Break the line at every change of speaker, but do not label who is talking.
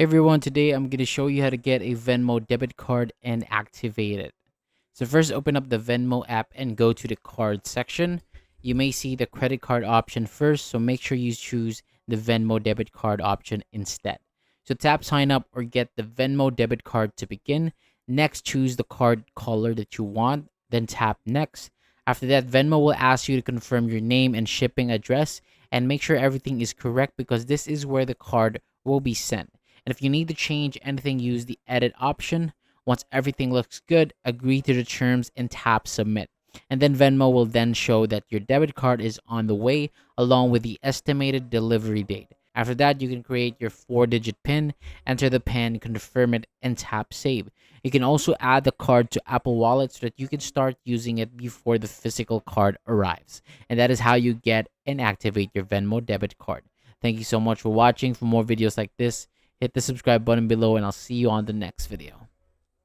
Hey everyone, today I'm going to show you how to get a Venmo debit card and activate it. So first open up the Venmo app and go to the card section. You may see the credit card option first, so make sure you choose the Venmo debit card option instead. So tap sign up or get the Venmo debit card to begin. Next, choose the card color that you want, then tap next. After that, Venmo will ask you to confirm your name and shipping address and make sure everything is correct because this is where the card will be sent. And if you need to change anything, use the edit option. Once everything looks good, agree to the terms and tap submit. And then Venmo will then show that your debit card is on the way along with the estimated delivery date. After that, you can create your 4-digit PIN, enter the PIN, confirm it, and tap save. You can also add the card to Apple Wallet so that you can start using it before the physical card arrives. And that is how you get and activate your Venmo debit card. Thank you so much for watching. For more videos like this, hit the subscribe button below and I'll see you on the next video.